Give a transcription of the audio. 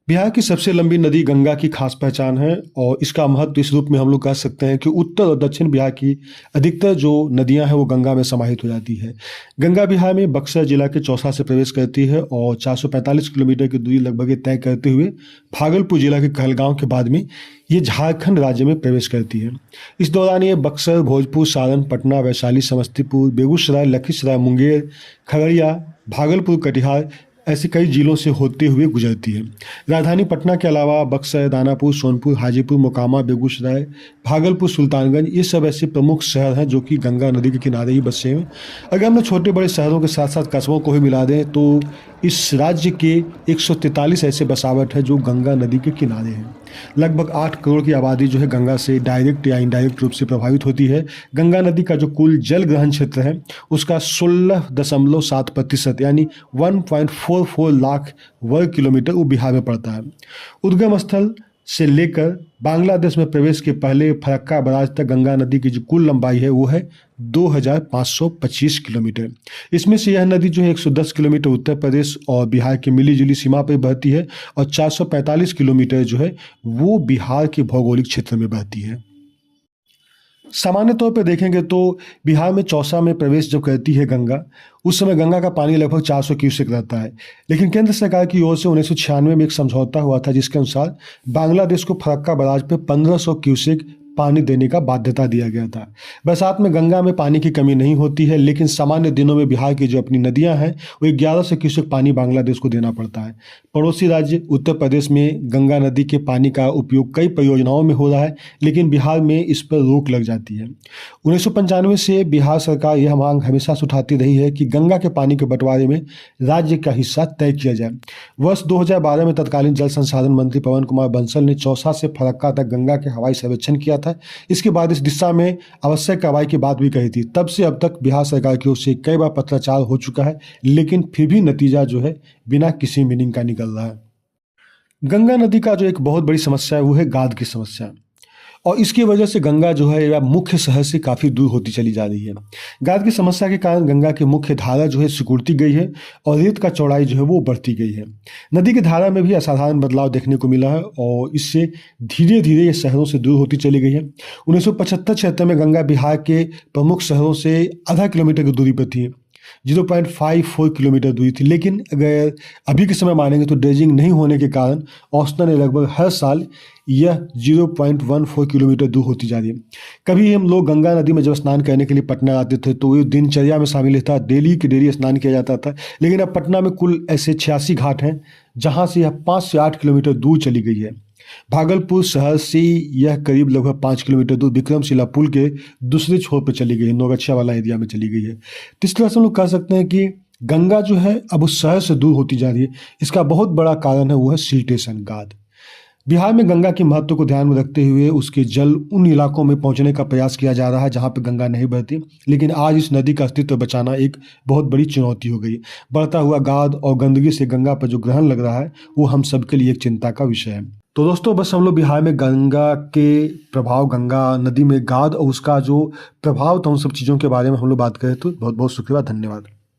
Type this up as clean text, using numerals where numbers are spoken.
बिहार की सबसे लंबी नदी गंगा की खास पहचान है और इसका महत्व इस रूप में हम लोग कह सकते हैं कि उत्तर और दक्षिण बिहार की अधिकतर जो नदियां हैं वो गंगा में समाहित हो जाती है। गंगा बिहार में बक्सर जिला के चौसा से प्रवेश करती है और 445 किलोमीटर की दूरी लगभग ये तय करते हुए भागलपुर जिला के कहलगांव के बाद में ये झारखंड राज्य में प्रवेश करती है। इस दौरान ये बक्सर, भोजपुर, सारण, पटना, वैशाली, समस्तीपुर, बेगूसराय, लखीसराय, मुंगेर, खगड़िया, भागलपुर, कटिहार ऐसे कई जिलों से होते हुए गुजरती है। राजधानी पटना के अलावा बक्सर, दानापुर, सोनपुर, हाजीपुर, मोकामा, बेगूसराय, भागलपुर, सुल्तानगंज ये सब ऐसे प्रमुख शहर हैं जो कि गंगा नदी के किनारे ही बसे हैं। अगर हम लोग छोटे बड़े शहरों के साथ साथ कस्बों को भी मिला दें तो इस राज्य के 143 ऐसे बसावट हैं जो गंगा नदी के किनारे हैं। लगभग 8 करोड़ की आबादी जो है गंगा से डायरेक्ट या इनडायरेक्ट रूप से प्रभावित होती है। गंगा नदी का जो कुल जल ग्रहण क्षेत्र है उसका 16.7% यानी 1.44 लाख वर्ग किलोमीटर वो बिहार में पड़ता है। उद्गम स्थल से लेकर बांग्लादेश में प्रवेश के पहले फरक्का बराज तक गंगा नदी की जो कुल लंबाई है वो है 2525 किलोमीटर। इसमें से यह नदी जो है 110 किलोमीटर उत्तर प्रदेश और बिहार की मिली जुली सीमा पर बहती है और 445 किलोमीटर जो है वो बिहार के भौगोलिक क्षेत्र में बहती है। सामान्य तौर पर देखेंगे तो बिहार में चौसा में प्रवेश जब करती है गंगा, उस समय गंगा का पानी लगभग 400 क्यूसेक रहता है। लेकिन केंद्र सरकार की ओर से 1996 में एक समझौता हुआ था जिसके अनुसार बांग्लादेश को फरक्का बराज पे 1500 क्यूसेक पानी देने का बाध्यता दिया गया था। बरसात में गंगा में पानी की कमी नहीं होती है, लेकिन सामान्य दिनों में बिहार की जो अपनी नदियां हैं वो 1100 क्यूसेक पानी बांग्लादेश को देना पड़ता है। पड़ोसी राज्य उत्तर प्रदेश में गंगा नदी के पानी का उपयोग कई परियोजनाओं में हो रहा है, लेकिन बिहार में इस पर रोक लग जाती है। 1995 से बिहार सरकार यह मांग हमेशा से उठाती रही है कि गंगा के पानी के बंटवारे में राज्य का हिस्सा तय किया जाए। वर्ष 2012 में तत्कालीन जल संसाधन मंत्री पवन कुमार बंसल ने चौसा से फरक्का तक गंगा के हवाई सर्वेक्षण किया था। इसके बाद इस दिशा में आवश्यक कार्रवाई की बात भी कही थी। तब से अब तक बिहार सरकार की ओर से कई बार पत्राचार हो चुका है, लेकिन फिर भी नतीजा जो है बिना किसी मीनिंग का निकल रहा है। गंगा नदी का जो एक बहुत बड़ी समस्या है वो है गाद की समस्या, और इसकी वजह से गंगा जो है या मुख्य शहर से काफ़ी दूर होती चली जा रही है। गाद की समस्या के कारण गंगा की मुख्य धारा जो है सिकुड़ती गई है और रेत का चौड़ाई जो है वो बढ़ती गई है। नदी की धारा में भी असाधारण बदलाव देखने को मिला है और इससे धीरे धीरे ये शहरों से दूर होती चली गई है। 1975-76 में गंगा बिहार के प्रमुख शहरों से आधा किलोमीटर की दूरी पर थी, 0.54 किलोमीटर दूरी थी। लेकिन अगर अभी के समय मानेंगे तो ड्रेजिंग नहीं होने के कारण औसतन लगभग हर साल यह 0.14 किलोमीटर दूर होती जा रही है। कभी हम लोग गंगा नदी में जब स्नान करने के लिए पटना आते थे तो ये दिनचर्या में शामिल था, डेली के डेली स्नान किया जाता था। लेकिन अब पटना में कुल ऐसे 86 घाट हैं जहाँ से यह 5 से 8 किलोमीटर दूर चली गई है। भागलपुर शहर से यह करीब लगभग 5 किलोमीटर दूर विक्रमशिला पुल के दूसरे छोर पर चली गई है, नौगछिया वाला एरिया में चली गई है। तो इस तरह से हम लोग कह सकते हैं कि गंगा जो है अब उस शहर से दूर होती जा रही है। इसका बहुत बड़ा कारण है वो है सिल्टेशन, गाद। बिहार में गंगा के महत्व को ध्यान में रखते हुए उसके जल उन इलाकों में पहुंचने का प्रयास किया जा रहा है जहां पर गंगा नहीं बहती, लेकिन आज इस नदी का अस्तित्व बचाना एक बहुत बड़ी चुनौती हो गई। बढ़ता हुआ गाद और गंदगी से गंगा पर जो ग्रहण लग रहा है वो हम सबके लिए एक चिंता का विषय है। तो दोस्तों बस हम लोग बिहार में गंगा के प्रभाव, गंगा नदी में गाद और उसका जो प्रभाव था उन सब चीज़ों के बारे में हम लोग बात करें। तो बहुत बहुत शुक्रिया, धन्यवाद।